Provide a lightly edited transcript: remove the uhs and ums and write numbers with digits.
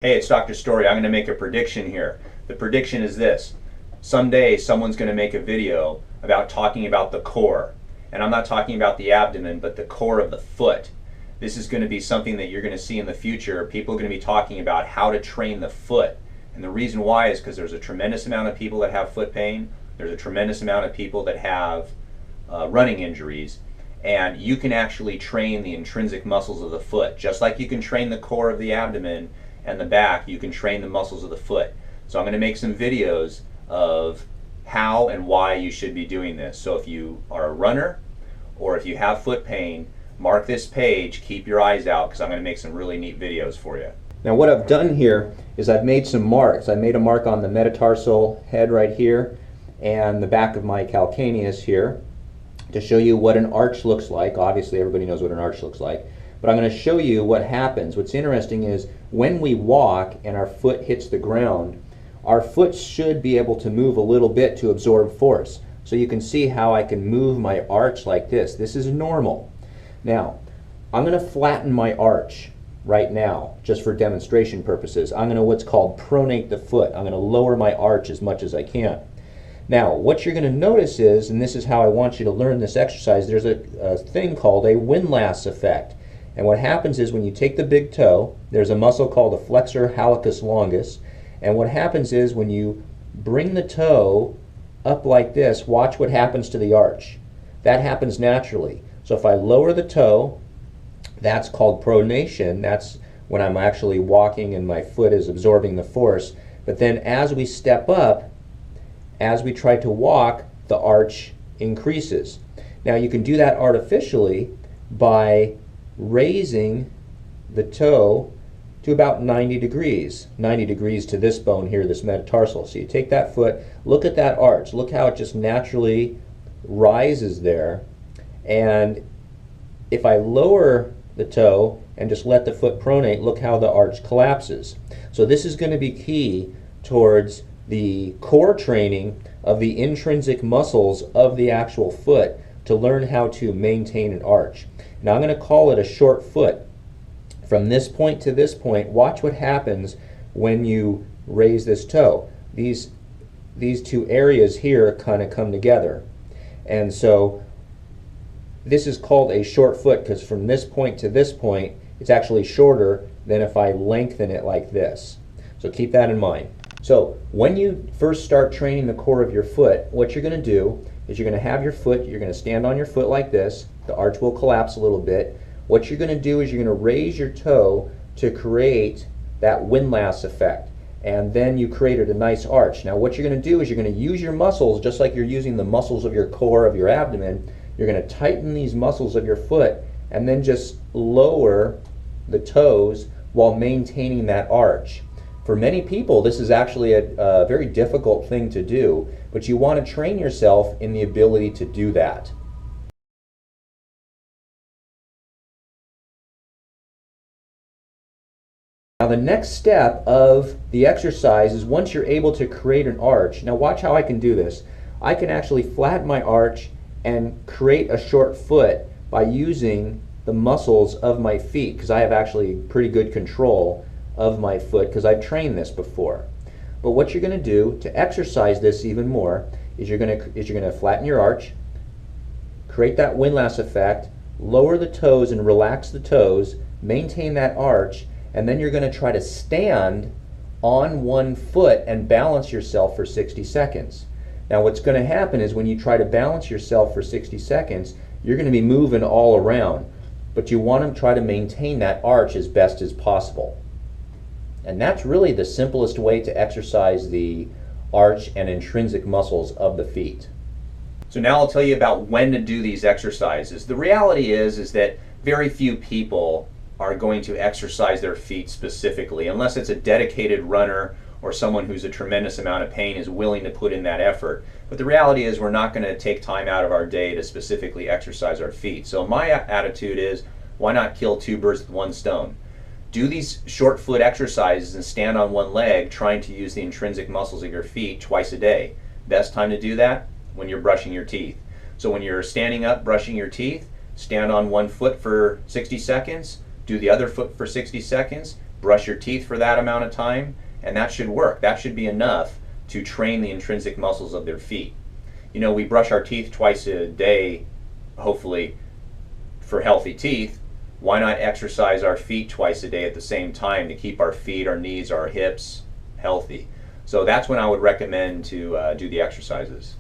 Hey, it's Dr. Story. I'm going to make a prediction here. The prediction is this. Someday someone's going to make a video about talking about the core. And I'm not talking about the abdomen, but the core of the foot. This is going to be something that you're going to see in the future. People are going to be talking about how to train the foot. And the reason why is because there's a tremendous amount of people that have foot pain. There's a tremendous amount of people that have running injuries. And you can actually train the intrinsic muscles of the foot. Just like you can train the core of the abdomen and the back, you can train the muscles of the foot. So I'm going to make some videos of how and why you should be doing this. So if you are a runner or if you have foot pain, mark this page, keep your eyes out, because I'm going to make some really neat videos for you. Now what I've done here is I've made some marks. I made a mark on the metatarsal head right here and the back of my calcaneus here to show you what an arch looks like. Obviously everybody knows what an arch looks like. But I'm going to show you what happens. What's interesting is when we walk and our foot hits the ground, our foot should be able to move a little bit to absorb force. So you can see how I can move my arch like this. This is normal. Now, I'm going to flatten my arch right now, just for demonstration purposes. I'm going to what's called pronate the foot. I'm going to lower my arch as much as I can. Now, what you're going to notice is, and this is how I want you to learn this exercise, there's a thing called a windlass effect. And what happens is when you take the big toe, there's a muscle called the flexor hallucis longus. And what happens is when you bring the toe up like this, watch what happens to the arch. That happens naturally. So if I lower the toe, that's called pronation. That's when I'm actually walking and my foot is absorbing the force. But then as we step up, as we try to walk, the arch increases. Now you can do that artificially by raising the toe to about 90 degrees. 90 degrees to this bone here, this metatarsal. So you take that foot, look at that arch. Look how it just naturally rises there. And if I lower the toe and just let the foot pronate, look how the arch collapses. So this is going to be key towards the core training of the intrinsic muscles of the actual foot to learn how to maintain an arch. Now I'm going to call it a short foot. From this point to this point, watch what happens when you raise this toe. These two areas here kind of come together. And so this is called a short foot because from this point to this point, it's actually shorter than if I lengthen it like this. So keep that in mind. So when you first start training the core of your foot, what you're going to do is you're going to have your foot, you're going to stand on your foot like this. The arch will collapse a little bit. What you're going to do is you're going to raise your toe to create that windlass effect. And then you created a nice arch. Now what you're going to do is you're going to use your muscles just like you're using the muscles of your core of your abdomen. You're going to tighten these muscles of your foot and then just lower the toes while maintaining that arch. For many people, this is actually a very difficult thing to do, but you want to train yourself in the ability to do that. Now the next step of the exercise is once you're able to create an arch. Now watch how I can do this. I can actually flatten my arch and create a short foot by using the muscles of my feet, because I have actually pretty good control of my foot because I've trained this before. But what you're going to do to exercise this even more is you're going to flatten your arch, create that windlass effect, lower the toes and relax the toes, maintain that arch, and then you're going to try to stand on one foot and balance yourself for 60 seconds. Now what's going to happen is when you try to balance yourself for 60 seconds, you're going to be moving all around, but you want to try to maintain that arch as best as possible. And that's really the simplest way to exercise the arch and intrinsic muscles of the feet. So now I'll tell you about when to do these exercises. The reality is that very few people are going to exercise their feet specifically, unless it's a dedicated runner or someone who's a tremendous amount of pain is willing to put in that effort. But the reality is we're not going to take time out of our day to specifically exercise our feet. So my attitude is, why not kill two birds with one stone? Do these short foot exercises and stand on one leg trying to use the intrinsic muscles of your feet twice a day. Best time to do that? When you're brushing your teeth. So when you're standing up brushing your teeth, stand on one foot for 60 seconds, do the other foot for 60 seconds, brush your teeth for that amount of time, and that should work. That should be enough to train the intrinsic muscles of their feet. You know, we brush our teeth twice a day, hopefully, for healthy teeth. Why not exercise our feet twice a day at the same time to keep our feet, our knees, our hips healthy? So that's when I would recommend to do the exercises.